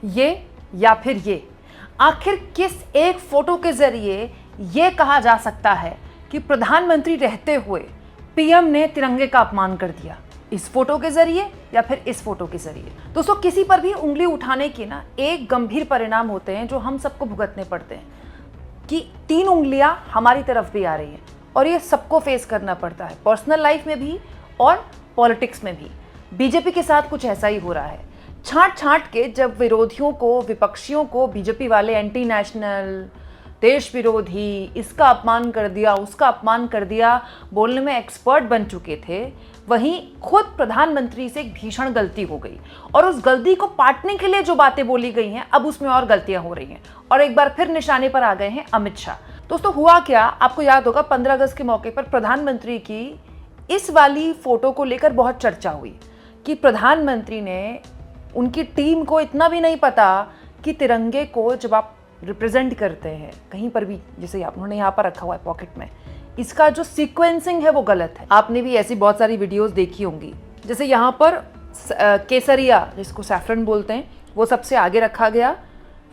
ये या फिर ये, आखिर किस एक फोटो के जरिए ये कहा जा सकता है कि प्रधानमंत्री रहते हुए पीएम ने तिरंगे का अपमान कर दिया? इस फोटो के जरिए या फिर इस फोटो के जरिए? दोस्तों, किसी पर भी उंगली उठाने के ना एक गंभीर परिणाम होते हैं जो हम सबको भुगतने पड़ते हैं कि 3 उंगलियां हमारी तरफ भी आ रही हैं और ये सबको फेस करना पड़ता है, पर्सनल लाइफ में भी और पॉलिटिक्स में भी। बीजेपी के साथ कुछ ऐसा ही हो रहा है। छांट छांट के जब विरोधियों को, विपक्षियों को बीजेपी वाले एंटी नेशनल, देश विरोधी, इसका अपमान कर दिया, उसका अपमान कर दिया बोलने में एक्सपर्ट बन चुके थे, वहीं खुद प्रधानमंत्री से एक भीषण गलती हो गई और उस गलती को पाटने के लिए जो बातें बोली गई हैं, अब उसमें और गलतियां हो रही हैं और एक बार फिर निशाने पर आ गए हैं अमित शाह। दोस्तों, हुआ क्या, आपको याद होगा 15 अगस्त के मौके पर प्रधानमंत्री की इस वाली फोटो को लेकर बहुत चर्चा हुई कि प्रधानमंत्री ने, उनकी टीम को इतना भी नहीं पता कि तिरंगे को जब आप रिप्रेजेंट करते हैं कहीं पर भी, जैसे उन्होंने यहाँ पर रखा हुआ है पॉकेट में, इसका जो सीक्वेंसिंग है वो गलत है। आपने भी ऐसी बहुत सारी वीडियोस देखी होंगी, जैसे यहाँ पर केसरिया, जिसको सैफरन बोलते हैं, वो सबसे आगे रखा गया,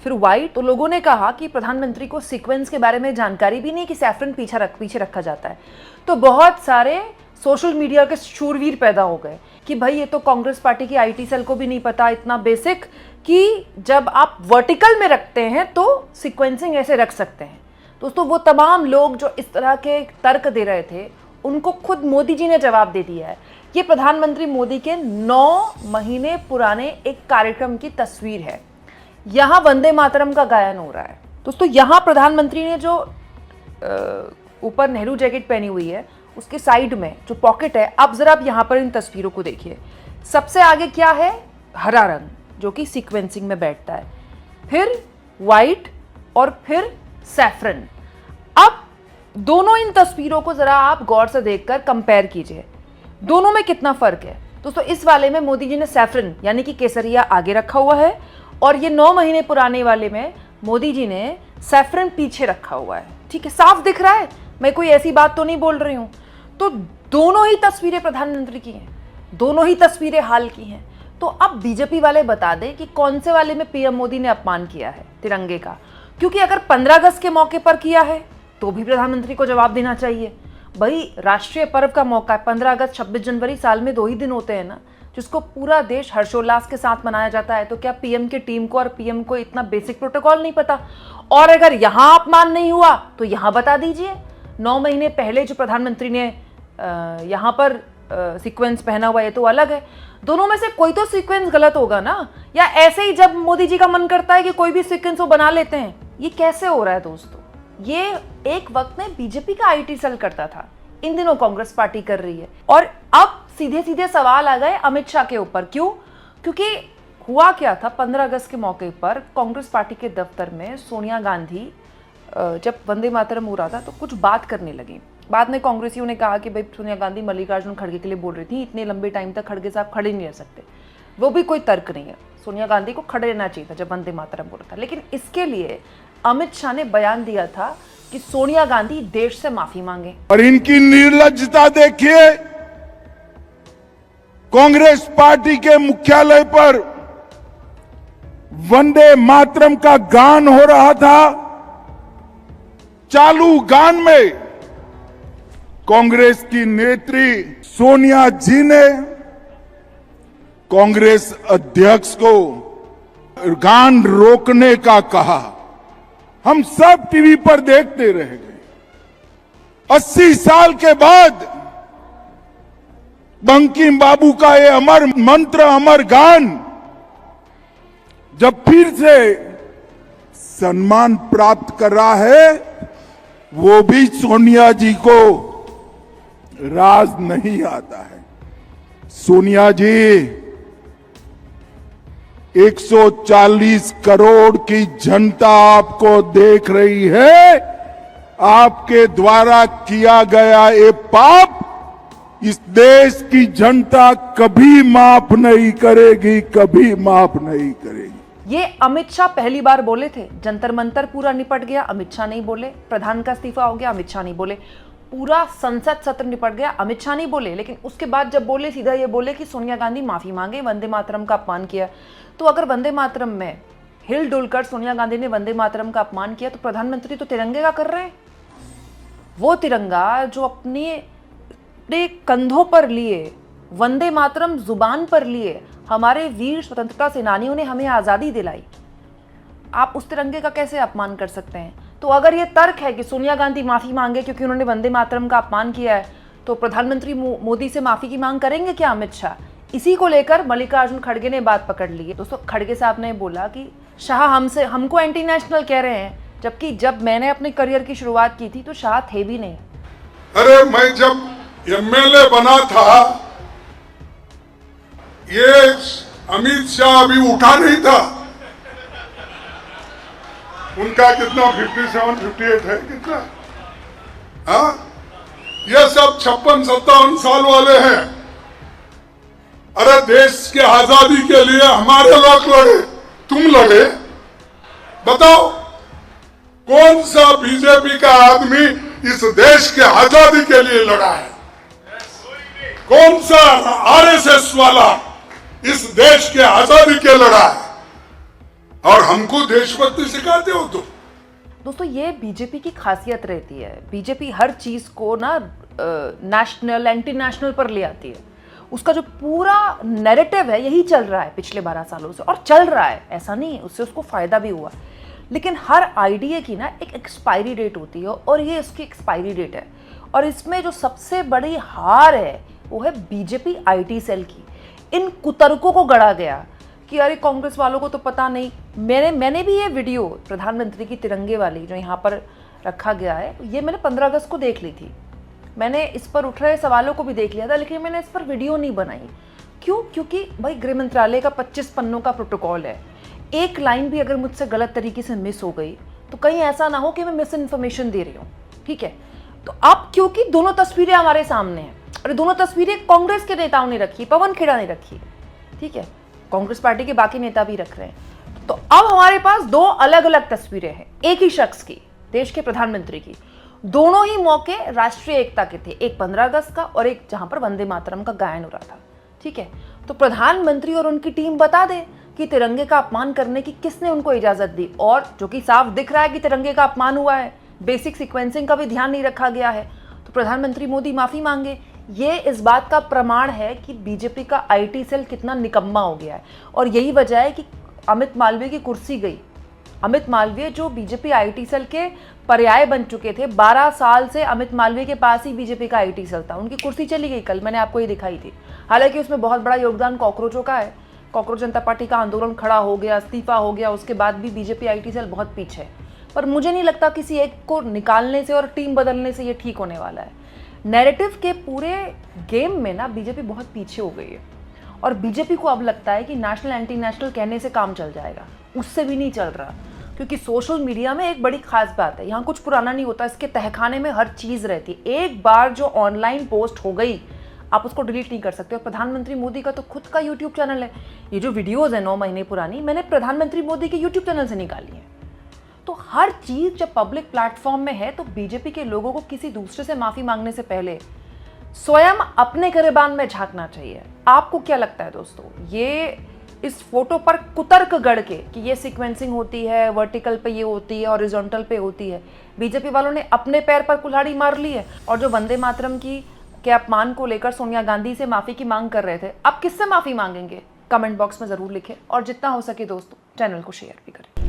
फिर वाइट। तो लोगों ने कहा कि प्रधानमंत्री को सीक्वेंस के बारे में जानकारी भी नहीं कि सैफरन पीछे रखा जाता है। तो बहुत सारे सोशल मीडिया के शूरवीर पैदा हो गए कि भाई ये तो कांग्रेस पार्टी की आईटी सेल को भी नहीं पता इतना बेसिक कि जब आप वर्टिकल में रखते हैं तो सीक्वेंसिंग ऐसे रख सकते हैं। दोस्तों, वो तमाम लोग जो इस तरह के तर्क दे रहे थे, उनको खुद मोदी जी ने जवाब दे दिया है। ये प्रधानमंत्री मोदी के 9 महीने पुराने एक कार्यक्रम की तस्वीर है। यहाँ वंदे मातरम का गायन हो रहा है। दोस्तों, यहाँ प्रधानमंत्री ने जो ऊपर नेहरू जैकेट पहनी हुई है, उसके साइड में जो पॉकेट है, अब जरा आप यहाँ पर इन तस्वीरों को देखिए। सबसे आगे क्या है? हरा रंग, जो कि सीक्वेंसिंग में बैठता है, फिर वाइट और फिर सैफरन। अब दोनों इन तस्वीरों को जरा आप गौर से देखकर कंपेयर कीजिए, दोनों में कितना फर्क है। दोस्तों, इस वाले में मोदी जी ने सैफरन यानी कि केसरिया आगे रखा हुआ है और ये 9 महीने पुराने वाले में मोदी जी ने सैफरन पीछे रखा हुआ है। ठीक है, साफ दिख रहा है, मैं कोई ऐसी बात तो नहीं बोल रही हूं। तो दोनों ही तस्वीरें प्रधानमंत्री की हैं, दोनों ही तस्वीरें हाल की हैं। तो अब बीजेपी वाले बता दें कि कौन से वाले में पीएम मोदी ने अपमान किया है तिरंगे का, क्योंकि अगर 15 अगस्त के मौके पर किया है तो भी प्रधानमंत्री को जवाब देना चाहिए। भाई, राष्ट्रीय पर्व का मौका है, 15 अगस्त 26 जनवरी, साल में 2 ही दिन होते हैं ना, जिसको पूरा देश हर्षोल्लास के साथ मनाया जाता है। तो क्या पीएम की टीम को और पीएम को इतना बेसिक प्रोटोकॉल नहीं पता? और अगर यहां अपमान नहीं हुआ तो यहां बता दीजिए। 9 महीने पहले जो प्रधानमंत्री ने यहां पर सीक्वेंस पहना हुआ, ये तो अलग है। दोनों में से कोई तो सीक्वेंस गलत होगा ना, या ऐसे ही जब मोदी जी का मन करता है कि कोई भी सीक्वेंस वो बना लेते हैं। ये कैसे हो रहा है दोस्तों? ये एक वक्त में बीजेपी का आईटी सेल करता था, इन दिनों कांग्रेस पार्टी कर रही है। और अब सीधे सीधे सवाल आ गए अमित शाह के ऊपर। क्यों? क्योंकि हुआ क्या था, 15 अगस्त के मौके पर कांग्रेस पार्टी के दफ्तर में सोनिया गांधी जब वंदे मातरम हो रहा था तो कुछ बात करने लगी। बाद में कांग्रेसियों ने कहा कि भाई सोनिया गांधी मल्लिकार्जुन खड़गे के लिए बोल रही थी, इतने लंबे टाइम तक खड़गे साहब खड़े नहीं रह सकते। वो भी कोई तर्क नहीं है, सोनिया गांधी को खड़े रहना चाहिए था जब वंदे मातरम बोल रहा था। लेकिन इसके लिए अमित शाह ने बयान दिया था कि सोनिया गांधी देश से माफी मांगे। और इनकी निर्लज्जता देखिए, कांग्रेस पार्टी के मुख्यालय पर वंदे मातरम का गान हो रहा था। चालू गान में कांग्रेस की नेत्री सोनिया जी ने कांग्रेस अध्यक्ष को गान रोकने का कहा। हम सब टीवी पर देखते रह गए। 80 साल के बाद बंकिम बाबू का ये अमर मंत्र, अमर गान जब फिर से सम्मान प्राप्त कर रहा है, वो भी सोनिया जी को राज नहीं आता है। सोनिया जी, 140 करोड़ की जनता आपको देख रही है। आपके द्वारा किया गया ये पाप इस देश की जनता कभी माफ नहीं करेगी, कभी माफ नहीं करेगी। ये अमित शाह पहली बार बोले थे। जंतर मंतर पूरा निपट गया, अमित शाह नहीं बोले। प्रधान का इस्तीफा हो गया, अमित शाह नहीं बोले। पूरा संसद सत्र निपट गया, अमित शाह नहीं बोले। लेकिन उसके बाद जब बोले, सीधा ये बोले कि सोनिया गांधी माफी मांगे, वंदे मातरम का अपमान किया। तो अगर वंदे मातरम में हिल डुल कर सोनिया गांधी ने वंदे मातरम का अपमान किया, तो प्रधानमंत्री तो तिरंगे का कर रहे हैं। वो तिरंगा जो अपने कंधों पर लिए, वंदे मातरम जुबान पर लिए, हमारे वीर स्वतंत्रता सेनानियों ने हमें आज़ादी दिलाई, आप उस तिरंगे का कैसे अपमान कर सकते हैं? तो अगर ये तर्क है कि सोनिया गांधी माफ़ी मांगे क्योंकि उन्होंने वंदे मातरम का अपमान किया है, तो प्रधानमंत्री मोदी से माफ़ी की मांग करेंगे क्या अमित शाह? इसी को लेकर मल्लिकार्जुन खड़गे ने बात पकड़ ली है। दोस्तों, खड़गे साहब ने बोला कि शाह हमको एंटी नेशनल कह रहे हैं, जबकि जब मैंने अपने करियर की शुरुआत की थी तो शाह थे भी नहीं। अरे मैं जब एमएलए बना था, ये अमित शाह अभी उठा नहीं था। उनका कितना 57, 58 है कितना? हाँ, ये सब 56-57 साल वाले हैं। अरे देश के आजादी के लिए हमारे लोग लड़े, तुम लड़े। बताओ कौन सा बीजेपी का आदमी इस देश के आजादी के लिए लड़ा है? कौन सा आरएसएस वाला इस देश के आजादी के लड़ा है? और हमको देशभक्ति सिखाते हो तुम? दोस्तों, ये बीजेपी की खासियत रहती है। बीजेपी हर चीज को ना नेशनल एंटी नेशनल पर ले आती है। उसका जो पूरा नैरेटिव है यही चल रहा है पिछले 12 सालों से, और चल रहा है, ऐसा नहीं है, उससे उसको फायदा भी हुआ। लेकिन हर आइडिया की ना एक एक्सपायरी डेट होती है, और ये इसकी एक्सपायरी डेट है। और इसमें जो सबसे बड़ी हार है वो है बीजेपी आईटी सेल की। इन कुतर्कों को गढ़ा गया कि अरे कांग्रेस वालों को तो पता नहीं। मैंने भी ये वीडियो प्रधानमंत्री की तिरंगे वाली जो यहाँ पर रखा गया है, ये मैंने 15 अगस्त को देख ली थी। मैंने इस पर उठ रहे सवालों को भी देख लिया था, लेकिन मैंने इस पर वीडियो नहीं बनाई। क्यों? क्योंकि भाई गृह मंत्रालय का 25 पन्नों का प्रोटोकॉल है। एक लाइन भी अगर मुझसे गलत तरीके से मिस हो गई तो कहीं ऐसा ना हो कि मैं मिस इन्फॉर्मेशन दे रही हूँ, ठीक है? तो अब क्योंकि दोनों तस्वीरें हमारे सामने हैं, और दोनों तस्वीरें कांग्रेस के नेताओं ने रखी, पवन खेड़ा ने रखी, ठीक है, कांग्रेस पार्टी के बाकी नेता भी रख रहे हैं। तो अब हमारे पास दो अलग अलग तस्वीरें हैं एक ही शख्स की, देश के प्रधानमंत्री की। दोनों ही मौके राष्ट्रीय एकता के थे, एक 15 अगस्त का और एक जहां पर वंदे मातरम का गायन हो रहा था, ठीक है? तो प्रधानमंत्री और उनकी टीम बता दे कि तिरंगे का अपमान करने की किसने उनको इजाजत दी, और जो कि साफ दिख रहा है कि तिरंगे का अपमान हुआ है, बेसिक सीक्वेंसिंग का भी ध्यान नहीं रखा गया है, तो प्रधानमंत्री मोदी माफी मांगे। ये इस बात का प्रमाण है कि बीजेपी का आईटी सेल कितना निकम्मा हो गया है। और यही वजह है कि अमित मालवीय की कुर्सी गई। अमित मालवीय जो बीजेपी आईटी सेल के पर्याय बन चुके थे, 12 साल से अमित मालवीय के पास ही बीजेपी का आईटी सेल था, उनकी कुर्सी चली गई। कल मैंने आपको ये दिखाई थी। हालांकि उसमें बहुत बड़ा योगदान कॉकरोचों का है। कॉकरोच जनता पार्टी का आंदोलन खड़ा हो गया, इस्तीफा हो गया, उसके बाद भी बीजेपी आईटी सेल बहुत पीछे है। पर मुझे नहीं लगता किसी एक को निकालने से और टीम बदलने से ये ठीक होने वाला है। नैरेटिव के पूरे गेम में ना बीजेपी बहुत पीछे हो गई है, और बीजेपी को अब लगता है कि नेशनल एंटी नेशनल कहने से काम चल जाएगा। उससे भी नहीं चल रहा, क्योंकि सोशल मीडिया में एक बड़ी खास बात है, यहाँ कुछ पुराना नहीं होता, इसके तहखाने में हर चीज़ रहती है। एक बार जो ऑनलाइन पोस्ट हो गई आप उसको डिलीट नहीं कर सकते। और प्रधानमंत्री मोदी का तो खुद का यूट्यूब चैनल है। ये जो वीडियोज़ है 9 महीने पुरानी, मैंने प्रधानमंत्री मोदी के यूट्यूब चैनल से निकाली है। तो हर चीज़ जब पब्लिक प्लेटफॉर्म में है तो बीजेपी के लोगों को किसी दूसरे से माफ़ी मांगने से पहले स्वयं अपने गिरेबान में झांकना चाहिए। आपको क्या लगता है दोस्तों, ये इस फोटो पर कुतर्क गढ़ के कि ये सीक्वेंसिंग होती है, वर्टिकल पे ये होती है, हॉरिजॉन्टल पे होती है, बीजेपी वालों ने अपने पैर पर कुल्हाड़ी मार ली है? और जो वंदे मातरम के अपमान को लेकर सोनिया गांधी से माफ़ी की मांग कर रहे थे, अब किससे माफ़ी मांगेंगे? कमेंट बॉक्स में ज़रूर लिखें, और जितना हो सके दोस्तों चैनल को शेयर भी करें।